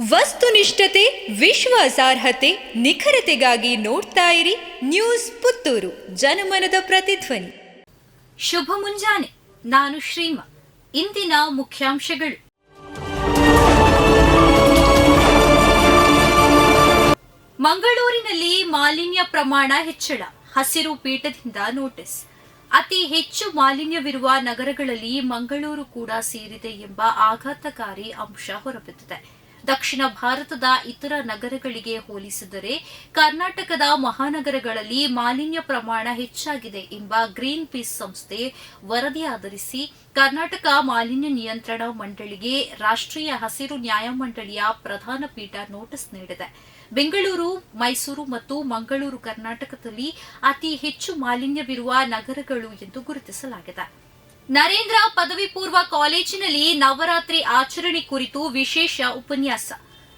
ವಸ್ತುನಿಷ್ಠತೆ, ವಿಶ್ವಾಸಾರ್ಹತೆ, ನಿಖರತೆಗಾಗಿ ನೋಡ್ತಾ ಇರಿ ನ್ಯೂಸ್ ಪುತ್ತೂರು, ಜನಮನದ ಪ್ರತಿಧ್ವನಿ. ಶುಭ ಮುಂಜಾನೆ. ನಾನು ಶ್ರೀಮಾ. ಇಂದಿನ ಮುಖ್ಯಾಂಶಗಳು. ಮಂಗಳೂರಿನಲ್ಲಿ ಮಾಲಿನ್ಯ ಪ್ರಮಾಣ ಹೆಚ್ಚಳ, ಹಸಿರು ಪೀಠದಿಂದ ನೋಟಿಸ್. ಅತಿ ಹೆಚ್ಚು ಮಾಲಿನ್ಯವಿರುವ ನಗರಗಳಲ್ಲಿ ಮಂಗಳೂರು ಕೂಡ ಸೇರಿದೆ ಎಂಬ ಆಘಾತಕಾರಿ ಅಂಶ ಹೊರಬಿದ್ದಿದೆ. ದಕ್ಷಿಣ ಭಾರತದ ಇತರ ನಗರಗಳಿಗೆ ಹೋಲಿಸಿದರೆ ಕರ್ನಾಟಕದ ಮಹಾನಗರಗಳಲ್ಲಿ ಮಾಲಿನ್ಯ ಪ್ರಮಾಣ ಹೆಚ್ಚಾಗಿದೆ ಎಂಬ ಗ್ರೀನ್ ಪೀಸ್ ಸಂಸ್ಥೆ ವರದಿ ಆಧರಿಸಿ ಕರ್ನಾಟಕ ಮಾಲಿನ್ಯ ನಿಯಂತ್ರಣ ಮಂಡಳಿಗೆ ರಾಷ್ಟ್ರೀಯ ಹಸಿರು ನ್ಯಾಯಮಂಡಳಿಯ ಪ್ರಧಾನ ಪೀಠ ನೋಟಿಸ್ ನೀಡಿದೆ. ಬೆಂಗಳೂರು, ಮೈಸೂರು ಮತ್ತು ಮಂಗಳೂರು ಕರ್ನಾಟಕದಲ್ಲಿ ಅತಿ ಹೆಚ್ಚು ಮಾಲಿನ್ಯವಿರುವ ನಗರಗಳು ಎಂದು ಗುರುತಿಸಲಾಗಿದೆ. ನರೇಂದ್ರ ಪದವಿ ಪೂರ್ವ ಕಾಲೇಜಿನಲ್ಲಿ ನವರಾತ್ರಿ ಆಚರಣೆ ಕುರಿತು ವಿಶೇಷ ಉಪನ್ಯಾಸ.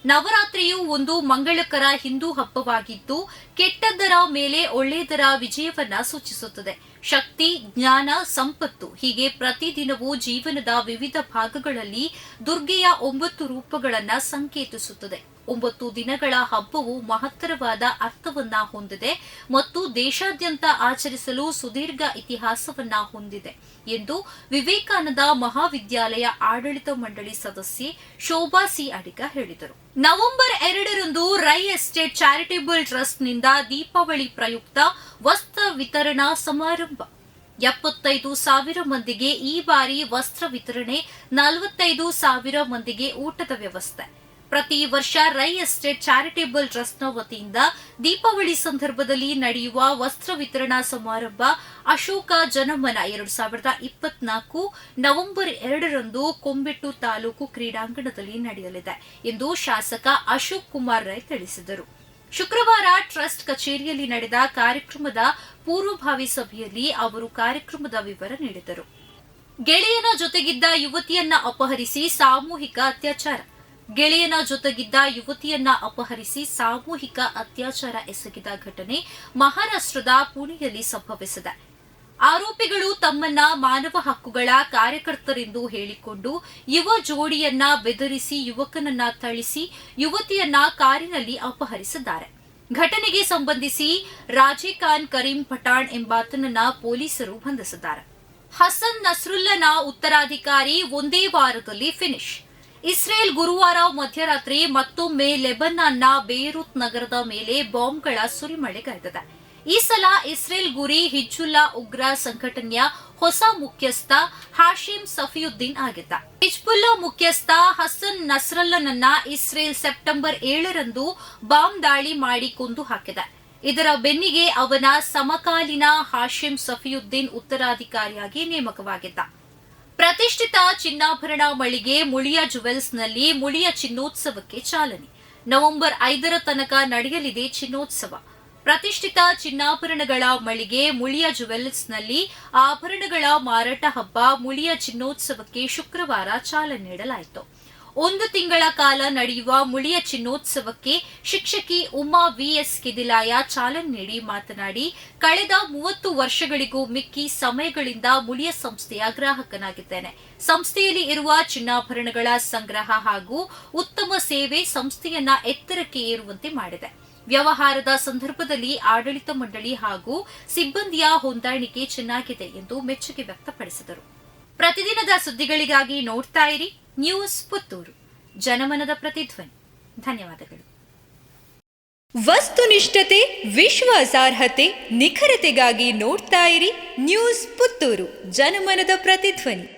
ನವರಾತ್ರಿಯು ಒಂದು ಮಂಗಳಕರ ಹಿಂದೂ ಹಬ್ಬವಾಗಿದ್ದು, ಕೆಟ್ಟದ್ದರ ಮೇಲೆ ಒಳ್ಳೆಯದರ ವಿಜಯವನ್ನ ಸೂಚಿಸುತ್ತದೆ. ಶಕ್ತಿ, ಜ್ಞಾನ, ಸಂಪತ್ತು ಹೀಗೆ ಪ್ರತಿದಿನವೂ ಜೀವನದ ವಿವಿಧ ಭಾಗಗಳಲ್ಲಿ ದುರ್ಗೆಯ 9 ರೂಪಗಳನ್ನು ಸಂಕೇತಿಸುತ್ತದೆ. 9 ದಿನಗಳ ಹಬ್ಬವು ಮಹತ್ತರವಾದ ಅರ್ಥವನ್ನ ಹೊಂದಿದೆ ಮತ್ತು ದೇಶಾದ್ಯಂತ ಆಚರಿಸಲು ಸುದೀರ್ಘ ಇತಿಹಾಸವನ್ನ ಹೊಂದಿದೆ ಎಂದು ವಿವೇಕಾನಂದ ಮಹಾವಿದ್ಯಾಲಯ ಆಡಳಿತ ಮಂಡಳಿ ಸದಸ್ಯೆ ಶೋಭಾ ಸಿ ಅಡಿಗ ಹೇಳಿದರು. ನವೆಂಬರ್ 2ರಂದು ರೈ ಎಸ್ಟೇಟ್ ಚಾರಿಟೇಬಲ್ ಟ್ರಸ್ಟ್ನಿಂದ ದೀಪಾವಳಿ ಪ್ರಯುಕ್ತ ವಸ್ತ್ರ ವಿತರಣಾ ಸಮಾರಂಭ. 75,000 ಮಂದಿಗೆ ಈ ಬಾರಿ ವಸ್ತ್ರ ವಿತರಣೆ, 45,000 ಮಂದಿಗೆ ಊಟದ ವ್ಯವಸ್ಥೆ. ಪ್ರತಿ ವರ್ಷ ರೈ ಎಸ್ಟೇಟ್ ಚಾರಿಟೇಬಲ್ ಟ್ರಸ್ಟ್ನ ವತಿಯಿಂದ ದೀಪಾವಳಿ ಸಂದರ್ಭದಲ್ಲಿ ನಡೆಯುವ ವಸ್ತ್ರ ವಿತರಣಾ ಸಮಾರಂಭ ಅಶೋಕ ಜನಮನ 2024 ನವೆಂಬರ್ 2ರಂದು ಕೊಂಬೆಟ್ಟು ತಾಲೂಕು ಕ್ರೀಡಾಂಗಣದಲ್ಲಿ ನಡೆಯಲಿದೆ ಎಂದು ಶಾಸಕ ಅಶೋಕ್ ಕುಮಾರ್ ರೈ ತಿಳಿಸಿದರು. ಶುಕ್ರವಾರ ಟ್ರಸ್ಟ್ ಕಚೇರಿಯಲ್ಲಿ ನಡೆದ ಕಾರ್ಯಕ್ರಮದ ಪೂರ್ವಭಾವಿ ಸಭೆಯಲ್ಲಿ ಅವರು ಕಾರ್ಯಕ್ರಮದ ವಿವರ ನೀಡಿದರು. ಗೆಳೆಯನ ಜೊತೆಗಿದ್ದ ಯುವತಿಯನ್ನ ಅಪಹರಿಸಿ ಸಾಮೂಹಿಕ ಅತ್ಯಾಚಾರ. ಗೆಳೆಯನ ಜೊತೆಗಿದ್ದ ಯುವತಿಯನ್ನ ಅಪಹರಿಸಿ ಸಾಮೂಹಿಕ ಅತ್ಯಾಚಾರ ಎಸಗಿದ ಘಟನೆ ಮಹಾರಾಷ್ಟ್ರದ ಪುಣೆಯಲ್ಲಿ ಸಂಭವಿಸಿದೆ. ಆರೋಪಿಗಳು ತಮ್ಮನ್ನ ಮಾನವ ಹಕ್ಕುಗಳ ಕಾರ್ಯಕರ್ತರೆಂದು ಹೇಳಿಕೊಂಡು ಯುವ ಜೋಡಿಯನ್ನ ಬೆದರಿಸಿ ಯುವಕನನ್ನ ಥಳಿಸಿ ಯುವತಿಯನ್ನ ಕಾರಿನಲ್ಲಿ ಅಪಹರಿಸಿದ್ದಾರೆ. ಘಟನೆಗೆ ಸಂಬಂಧಿಸಿ ರಾಜೇಖಾನ್ ಕರೀಂ ಪಠಾಣ್ ಎಂಬಾತನನ್ನ ಪೊಲೀಸರು ಬಂಧಿಸಿದ್ದಾರೆ. ಹಸನ್ ನಸ್ರುಲ್ಲನ ಉತ್ತರಾಧಿಕಾರಿ ಒಂದೇ ವಾರದಲ್ಲಿ ಫಿನಿಶ್. ಇಸ್ರೇಲ್ ಗುರುವಾರ ಮಧ್ಯರಾತ್ರಿ ಮತ್ತೊಮ್ಮೆ ಲೆಬನಾನ್ನ ಬೇರೂತ್ ನಗರದ ಮೇಲೆ ಬಾಂಬ್ಗಳ ಸುರಿಮಳೆಗೈದಿದೆ. ಈ ಸಲ ಇಸ್ರೇಲ್ ಗುರಿ ಹಿಜ್ಬುಲ್ಲಾ ಉಗ್ರ ಸಂಘಟನೆಯ ಹೊಸ ಮುಖ್ಯಸ್ಥ ಹಾಶಿಮ್ ಸಫಿಯುದ್ದೀನ್ ಆಗಿದ್ದ. ಹಿಜ್ಬುಲ್ಲಾ ಮುಖ್ಯಸ್ಥ ಹಸನ್ ನಸ್ರಲ್ಲನನ್ನ ಇಸ್ರೇಲ್ ಸೆಪ್ಟೆಂಬರ್ 7ರಂದು ಬಾಂಬ್ ದಾಳಿ ಮಾಡಿ ಕೊಂದು ಹಾಕಿದೆ. ಇದರ ಬೆನ್ನಿಗೆ ಅವನ ಸಮಕಾಲೀನ ಹಾಶಿಮ್ ಸಫಿಯುದ್ದೀನ್ ಉತ್ತರಾಧಿಕಾರಿಯಾಗಿ ನೇಮಕವಾಗಿದ್ದ. ಪ್ರತಿಷ್ಠಿತ ಚಿನ್ನಾಭರಣ ಮಳಿಗೆ ಮುಳಿಯಾ ಜುವೆಲ್ಸ್ನಲ್ಲಿ ಮುಳಿಯಾ ಚಿನ್ನೋತ್ಸವಕ್ಕೆ ಚಾಲನೆ. ನವೆಂಬರ್ 5ರ ತನಕ ನಡೆಯಲಿದೆ ಚಿನ್ನೋತ್ಸವ. ಪ್ರತಿಷ್ಠಿತ ಚಿನ್ನಾಭರಣಗಳ ಮಳಿಗೆ ಮುಳಿಯಾ ಜುವೆಲ್ಸ್ನಲ್ಲಿ ಆಭರಣಗಳ ಮಾರಾಟ ಹಬ್ಬ ಮುಳಿಯಾ ಚಿನ್ನೋತ್ಸವಕ್ಕೆ ಶುಕ್ರವಾರ ಚಾಲನೆ ನೀಡಲಾಯಿತು. 1 ತಿಂಗಳ ಕಾಲ ನಡೆಯುವ ಮುಳಿಯಾ ಚಿನ್ನೋತ್ಸವಕ್ಕೆ ಶಿಕ್ಷಕಿ ಉಮಾ ವಿಎಸ್ ಕಿದಿಲಾಯ ಚಾಲನೆ ನೀಡಿ ಮಾತನಾಡಿ, ಕಳೆದ 30 ವರ್ಷಗಳಿಗೂ ಮಿಕ್ಕಿ ಸಮಯಗಳಿಂದ ಮುಳಿಯಾ ಸಂಸ್ಥೆಯ ಗ್ರಾಹಕನಾಗಿದ್ದೇನೆ. ಸಂಸ್ಥೆಯಲ್ಲಿ ಇರುವ ಚಿನ್ನಾಭರಣಗಳ ಸಂಗ್ರಹ ಹಾಗೂ ಉತ್ತಮ ಸೇವೆ ಸಂಸ್ಥೆಯನ್ನ ಎತ್ತರಕ್ಕೆ ಏರುವಂತೆ ಮಾಡಿದೆ. ವ್ಯವಹಾರದ ಸಂದರ್ಭದಲ್ಲಿ ಆಡಳಿತ ಮಂಡಳಿ ಹಾಗೂ ಸಿಬ್ಬಂದಿಯ ಹೊಂದಾಣಿಕೆ ಚೆನ್ನಾಗಿದೆ ಎಂದು ಮೆಚ್ಚುಗೆ ವ್ಯಕ್ತಪಡಿಸಿದರು. ಪ್ರತಿದಿನದ ಸುದ್ದಿಗಳಿಗಾಗಿ ನೋಡ್ತಾ ಇರಿ ನ್ಯೂಸ್ ಪುತ್ತೂರು, ಜನಮನದ ಪ್ರತಿಧ್ವನಿ. ಧನ್ಯವಾದಗಳು. ವಸ್ತುನಿಷ್ಠತೆ, ವಿಶ್ವಾಸಾರ್ಹತೆ, ನಿಖರತೆಗಾಗಿ ನೋಡ್ತಾ ಇರಿ ನ್ಯೂಸ್ ಪುತ್ತೂರು, ಜನಮನದ ಪ್ರತಿಧ್ವನಿ.